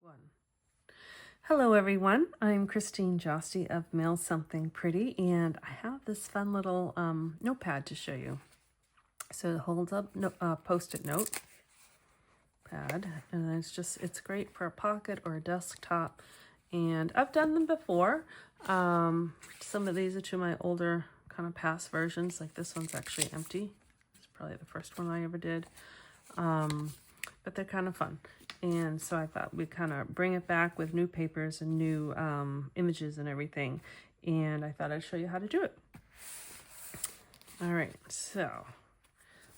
One. Hello everyone, I'm Christine Josty of Mail Something Pretty, and I have this fun little notepad to show you. So it holds up post-it note pad, and it's great for a pocket or a desktop, and I've done them before. Some of these are to my older kind of past versions, like this one's actually empty. It's probably the first one I ever did. But they're kind of fun. And so I thought we'd kind of bring it back with new papers and new images and everything. And I thought I'd show you how to do it. All right, so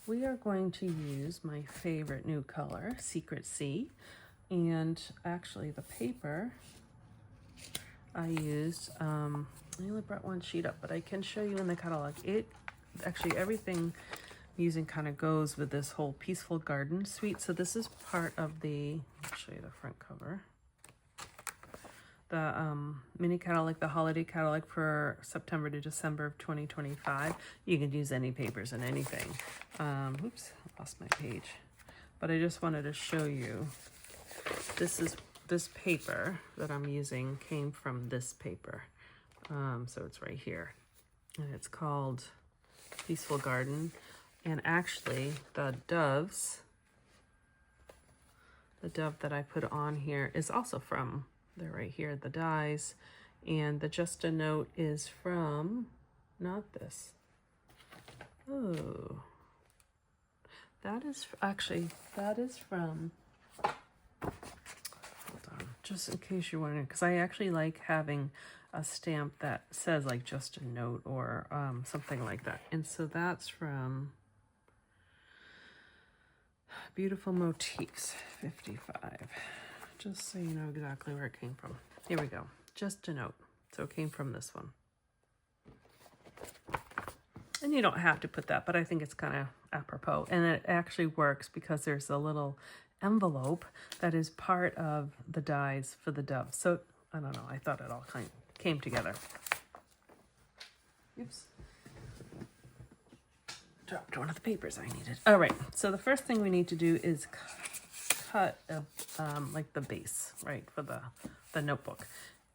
we are going to use my favorite new color, Secret Sea. And actually the paper I used, I only brought one sheet up, but I can show you in the catalog. Actually everything using kind of goes with this whole Peaceful Garden suite. So this is part of the, I'll show you the front cover. The mini catalog, the holiday catalog for September to December of 2025. You can use any papers and anything. Oops, I lost my page. But I just wanted to show you, this paper that I'm using came from this paper. So it's right here. And it's called Peaceful Garden. And actually, the dove that I put on here is also from, they're right here, the dies. And the Just a Note is from, not this. Oh, that is from, hold on, just in case you're wondering, because I actually like having a stamp that says like Just a Note or something like that. And so that's from Beautiful Motifs 55, just so you know exactly where it came from. Here we go, Just a Note. So it came from this one. And you don't have to put that, but I think it's kind of apropos. And it actually works because there's a little envelope that is part of the dies for the dove. So I don't know, I thought it all kind of came together. Oops. Dropped one of the papers I needed. All right, so the first thing we need to do is cut like the base, right, for the notebook.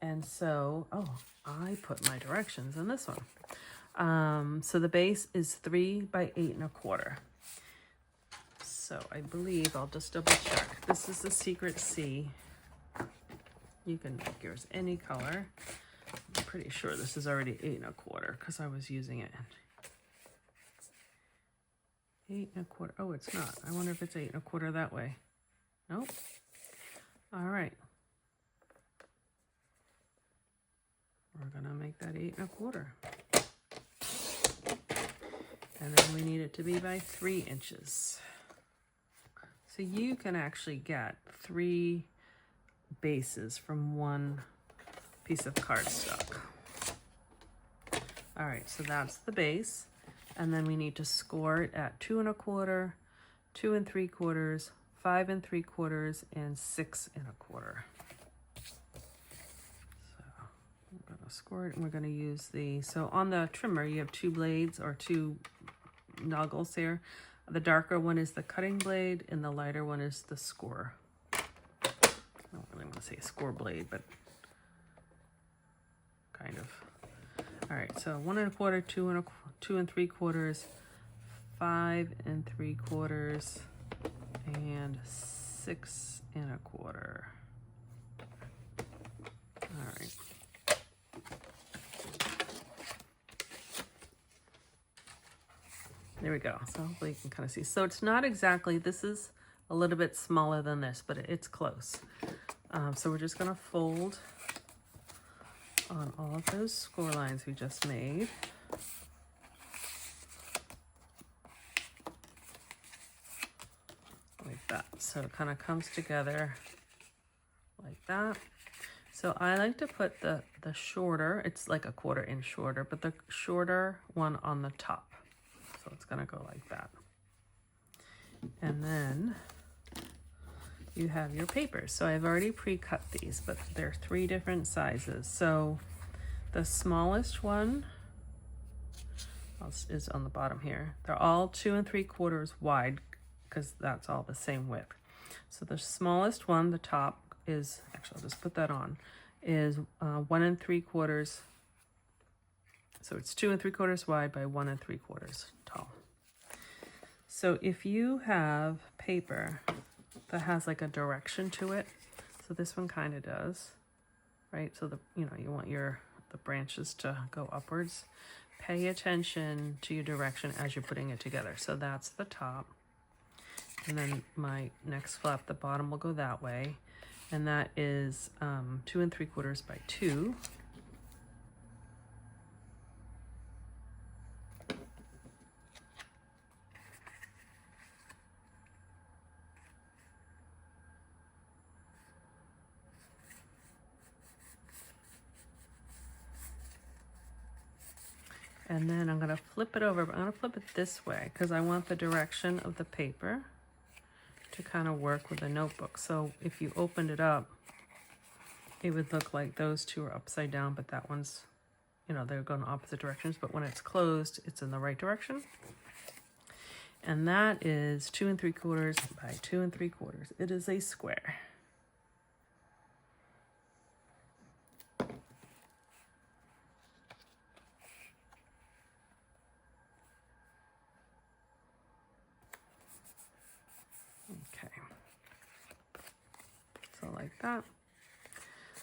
And so, I put my directions in this one. So the base is 3 by 8 1/4. So I believe, I'll just double check. This is the Secret Sea. You can make yours any color. I'm pretty sure this is already 8 1/4 because I was using it. 8 1/4. Oh, it's not. I wonder if it's 8 1/4 that way. Nope. All right. We're gonna make that 8 1/4. And then we need it to be by 3 inches. So you can actually get 3 bases from one piece of cardstock. All right, so that's the base. And then we need to score it at 2 1/4, 2 3/4, 5 3/4, and 6 1/4. So we're gonna score it, and we're gonna use so on the trimmer, you have 2 blades or 2 noggles here. The darker one is the cutting blade, and the lighter one is the score. I don't really want to say score blade, but kind of. All right, so 1 1/4, 2 3/4, 5 3/4, and 6 1/4. All right. There we go. So hopefully you can kind of see. So it's not exactly, this is a little bit smaller than this, but it's close. So we're just gonna fold on all of those score lines we just made. Like that. So it kind of comes together like that. So I like to put the shorter, it's like a 1/4 inch shorter, but the shorter one on the top. So it's gonna go like that. And then you have your papers. So I've already pre-cut these, but they're 3 different sizes. So the smallest one is on the bottom here. They're all 2 3/4 wide because that's all the same width. So the smallest one, the top, is, actually I'll just put that on, is 1 3/4. So it's 2 3/4 wide by 1 3/4 tall. So if you have paper that has like a direction to it, so this one kind of does, right? So you want the branches to go upwards. Pay attention to your direction as you're putting it together. So that's the top. And then my next flap, the bottom will go that way. And that is 2 3/4 by 2. And then I'm going to flip it over, but I'm going to flip it this way because I want the direction of the paper to kind of work with the notebook. So if you opened it up, it would look like those two are upside down, but that one's, they're going opposite directions. But when it's closed, it's in the right direction. And that is 2 3/4 by 2 3/4. It is a square. Like that.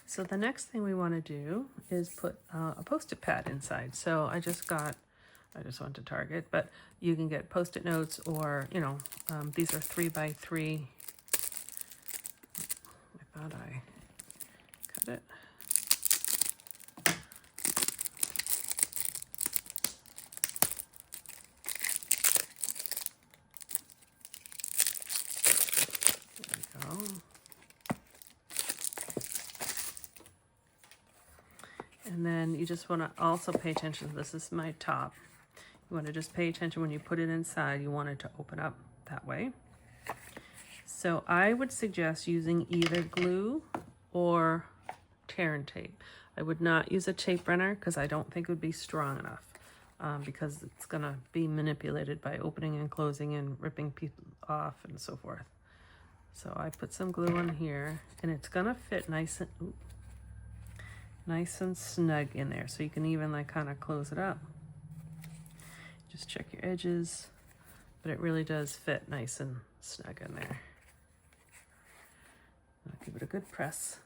So the next thing we want to do is put a Post-it pad inside. So I just went to Target, but you can get Post-it notes, or these are 3 by 3. I thought I cut it. There we go. And then you just want to also pay attention. This is my top. You want to just pay attention when you put it inside. You want it to open up that way. So I would suggest using either glue or tear and tape. I would not use a tape runner because I don't think it would be strong enough, because it's going to be manipulated by opening and closing and ripping pieces off and so forth. So I put some glue on here, and it's going to fit nice and snug in there, so you can even like kind of close it up. Just check your edges, but it really does fit nice and snug in there. I'll give it a good press.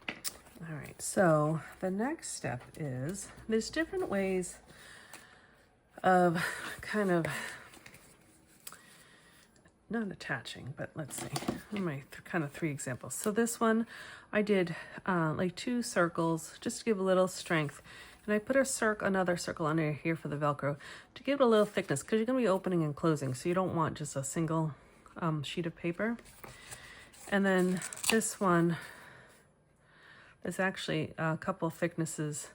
All right, so the next step is, there's different ways of kind of not attaching, but let's see, my kind of 3 examples. So this one I did like 2 circles just to give a little strength, and I put another circle under here for the Velcro to give it a little thickness, because you're going to be opening and closing, so you don't want just a single sheet of paper. And then this one is actually a couple thicknesses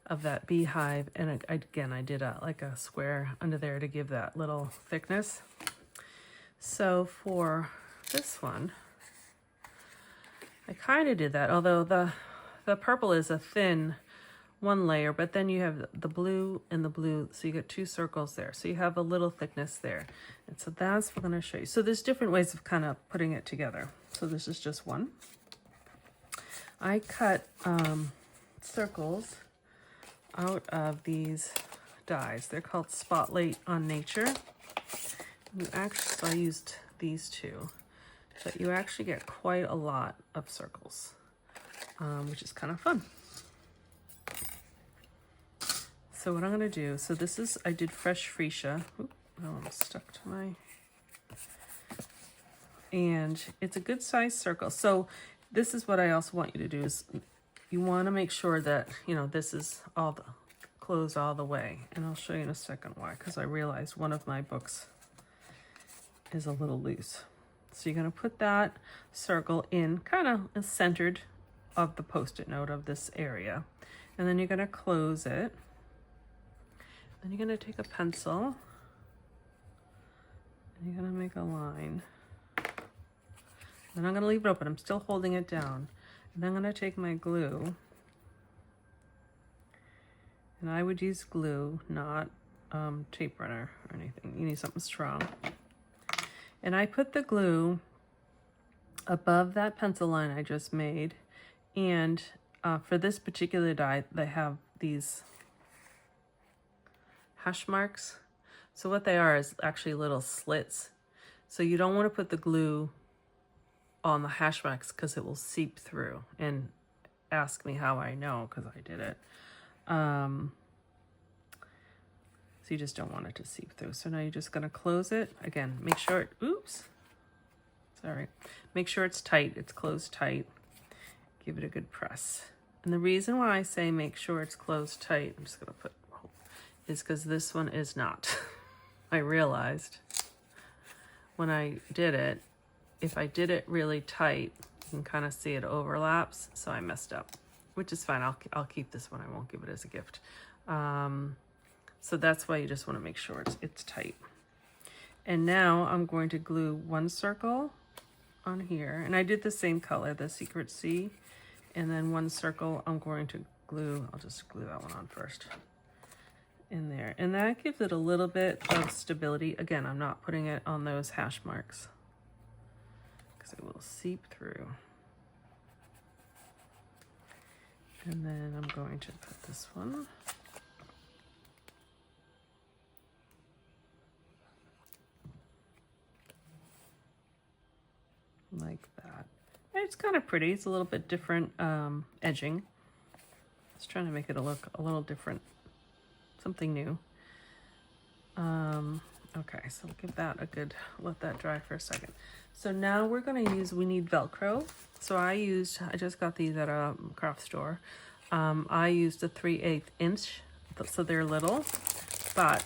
of that beehive, and I did like a square under there to give that little thickness. So for this one, I kind of did that, although the purple is a thin one layer, but then you have the blue and the blue, so you get 2 circles there. So you have a little thickness there. And so that's what I'm going to show you. So there's different ways of kind of putting it together. So this is just one. I cut circles out of these dies. They're called Spotlight on Nature. So I used these 2, but you actually get quite a lot of circles, which is kind of fun. So what I'm going to do, so this is, I did fresh freesia. Oop, I'm stuck to my, and it's a good size circle. So this is what I also want you to do, is you want to make sure that, this is closed all the way. And I'll show you in a second why, because I realized one of my books is a little loose. So you're going to put that circle in kind of centered of the Post-it note of this area, and then you're going to close it. Then you're going to take a pencil and you're going to make a line. Then I'm going to leave it open. I'm still holding it down, and then I'm going to take my glue, and I would use glue, not tape runner or anything. You need something strong. And I put the glue above that pencil line I just made. And for this particular die, they have these hash marks. So what they are is actually little slits. So you don't want to put the glue on the hash marks because it will seep through. And ask me how I know, because I did it. So you just don't want it to seep through. So now you're just going to close it. Again, make sure it, oops, sorry. Make sure it's tight, it's closed tight. Give it a good press. And the reason why I say make sure it's closed tight, I'm just going to put, is because this one is not. I realized when I did it, if I did it really tight, you can kind of see it overlaps. So I messed up, which is fine. I'll keep this one. I won't give it as a gift. So that's why you just want to make sure it's tight. And now I'm going to glue one circle on here. And I did the same color, the Secret C. And then one circle I'm going to glue, I'll just glue that one on first. In there. And that gives it a little bit of stability. Again, I'm not putting it on those hash marks because it will seep through. And then I'm going to put this one. Like that. And it's kind of pretty. It's a little bit different edging. Just trying to make it look a little different. Something new. Okay, so we'll give that a good, let that dry for a second. So now we're going to use, we need Velcro. So I just got these at a craft store. I used a 3/8 inch, so they're little, but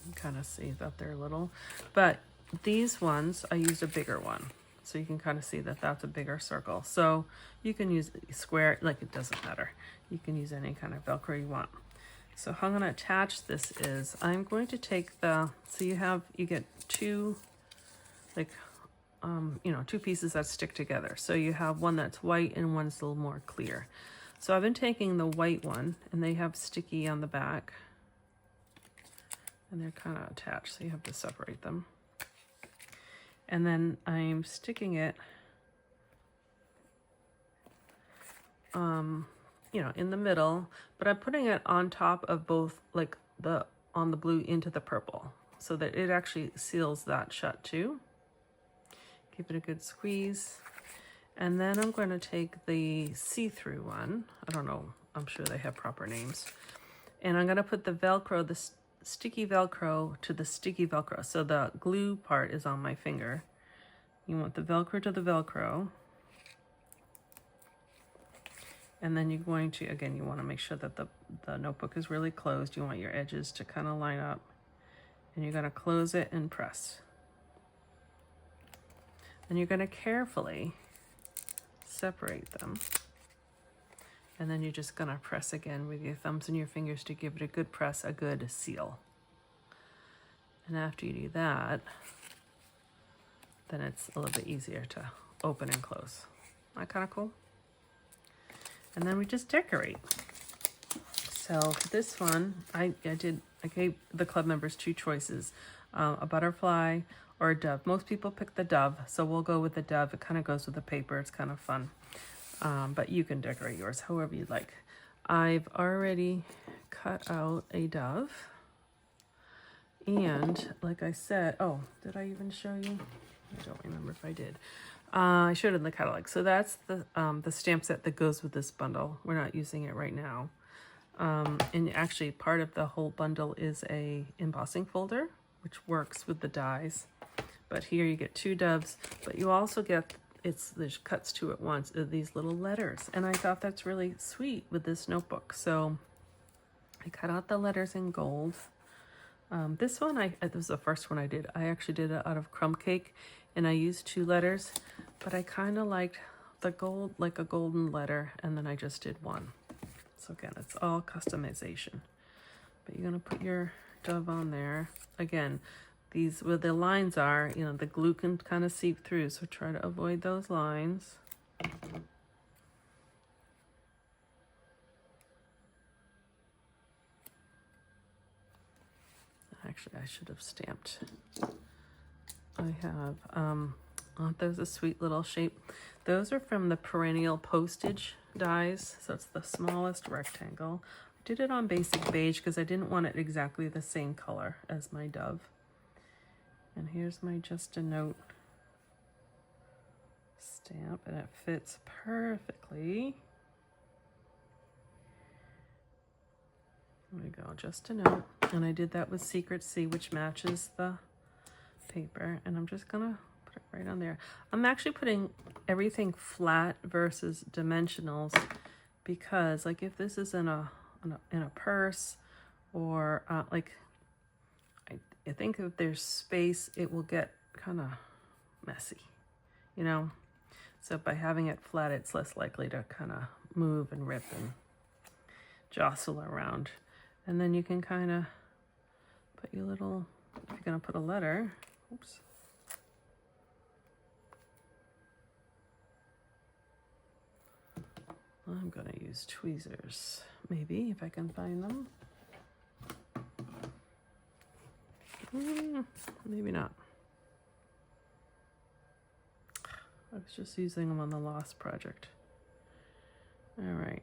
you kind of see that they're little. But these ones, I used a bigger one. So you can kind of see that that's a bigger circle. So you can use square, like it doesn't matter. You can use any kind of Velcro you want. So how I'm going to attach this is I'm going to take the, so you get two, like, two pieces that stick together. So you have one that's white and one's a little more clear. So I've been taking the white one, and they have sticky on the back, and they're kind of attached, so you have to separate them. And then I'm sticking it, in the middle, but I'm putting it on top of both, like on the blue into the purple, so that it actually seals that shut too. Give it a good squeeze. And then I'm going to take the see-through one. I don't know, I'm sure they have proper names. And I'm going to put the Velcro, the sticky Velcro to the sticky Velcro. So the glue part is on my finger. You want the Velcro to the Velcro. And then you're going to, again, you want to make sure that the notebook is really closed. You want your edges to kind of line up. And you're going to close it and press. And you're going to carefully separate them. And then you're just going to press again with your thumbs and your fingers to give it a good press, a good seal. And after you do that, then it's a little bit easier to open and close. Isn't that kind of cool? And then we just decorate. So for this one, I gave the club members two choices, a butterfly or a dove. Most people pick the dove, so we'll go with the dove. It kind of goes with the paper. It's kind of fun. But you can decorate yours however you'd like. I've already cut out a dove. And like I said, oh, did I even show you? I don't remember if I did. I showed it in the catalog. So that's the stamp set that goes with this bundle. We're not using it right now. And actually part of the whole bundle is a embossing folder, which works with the dies. But here you get two doves, but you also get, there's cuts to it once, these little letters. And I thought that's really sweet with this notebook. So I cut out the letters in gold. This one, it was the first one I did. I actually did it out of crumb cake, and I used two letters, but I kind of liked the gold, like a golden letter, and then I just did one. So again, it's all customization. But you're gonna put your dove on there. Again, these, where the lines are, the glue can kind of seep through, so try to avoid those lines. Actually, I should have stamped I have, aren't those a sweet little shape? Those are from the Perennial Postage dies. So it's the smallest rectangle. I did it on basic beige because I didn't want it exactly the same color as my dove. And here's my Just a Note stamp, and it fits perfectly. There we go, Just a Note. And I did that with Secret C, which matches the paper, and I'm just gonna put it right on there. I'm actually putting everything flat versus dimensionals because, like, if this is in a purse, or like, I think if there's space, it will get kind of messy, you know. So by having it flat, it's less likely to kind of move and rip and jostle around. And then you can kind of put your little, if you're gonna put a letter, oops. I'm gonna use tweezers, maybe, if I can find them. Maybe not. I was just using them on the Lost project. All right.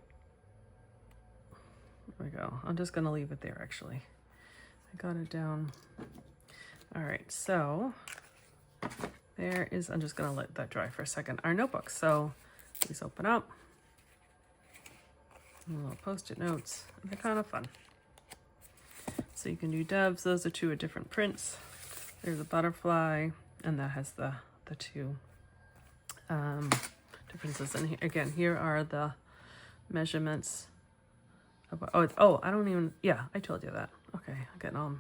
There we go. I'm just gonna leave it there, actually. I got it down. All right, so there is, I'm just gonna let that dry for a second, our notebook. So these open up. Little Post-it notes. They're kind of fun. So you can do doves. Those are two different prints. There's a butterfly, and that has the two differences. And here, again, here are the measurements. Oh, I don't even, yeah, I told you that. Okay, I'm getting all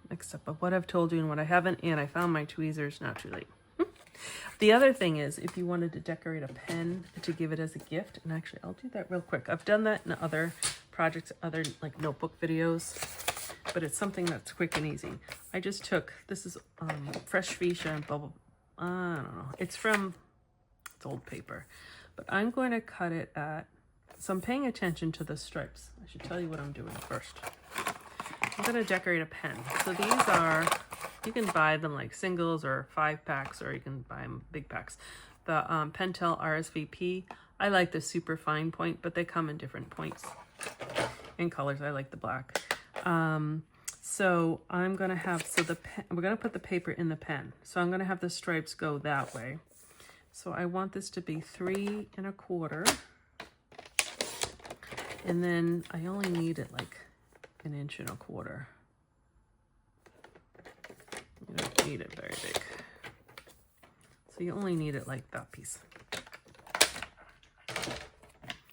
mixed up of what I've told you and what I haven't, and I found my tweezers, not too late. The other thing is, if you wanted to decorate a pen to give it as a gift, and actually I'll do that real quick. I've done that in other projects, other like notebook videos, but it's something that's quick and easy. I just took, this is Fresh Fuchsia and Bubble, I don't know, it's old paper, but I'm going to cut it at, so I'm paying attention to the stripes. I should tell you what I'm doing first. I'm going to decorate a pen. So these are, you can buy them like singles or 5-packs, or you can buy them big packs. The Pentel RSVP, I like the super fine point, but they come in different points and colors. I like the black. So I'm going to have, so the pen, we're going to put the paper in the pen. So I'm going to have the stripes go that way. So I want this to be 3 1/4. And then I only need it like 1 1/4 inches. You don't need it very big. So you only need it like that piece.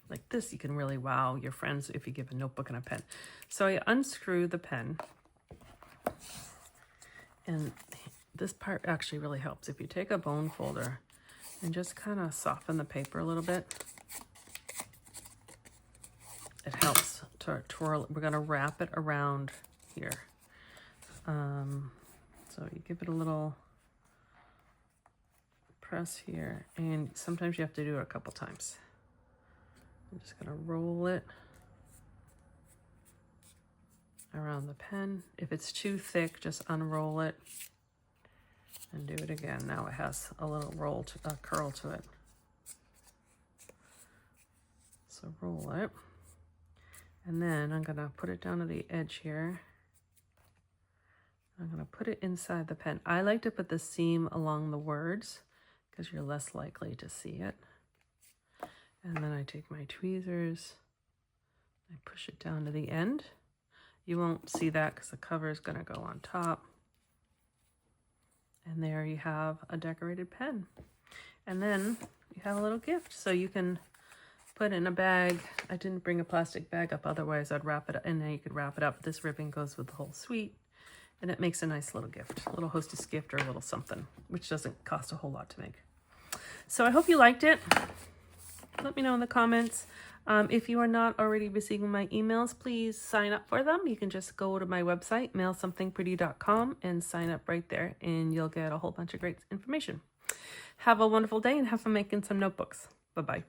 Like this, you can really wow your friends if you give a notebook and a pen. So I unscrew the pen. And this part actually really helps. If you take a bone folder and just kind of soften the paper a little bit, it helps to twirl. We're going to wrap it around here. So you give it a little press here, and sometimes you have to do it a couple times. I'm just going to roll it around the pen. If it's too thick, just unroll it and do it again. Now it has a little roll to curl to it. So roll it. And then I'm going to put it down to the edge here. I'm going to put it inside the pen. I like to put the seam along the words because you're less likely to see it. And then I take my tweezers, I push it down to the end. You won't see that because the cover is going to go on top. And there you have a decorated pen. And then you have a little gift. So you can put in a bag. I didn't bring a plastic bag up, otherwise I'd wrap it up, and then you could wrap it up. This ribbon goes with the whole suite, and it makes a nice little gift, a little hostess gift or a little something, which doesn't cost a whole lot to make. So I hope you liked it. Let me know in the comments. If you are not already receiving my emails, please sign up for them. You can just go to my website, mailsomethingpretty.com, and sign up right there, and you'll get a whole bunch of great information. Have a wonderful day and have fun making some notebooks. Bye-bye.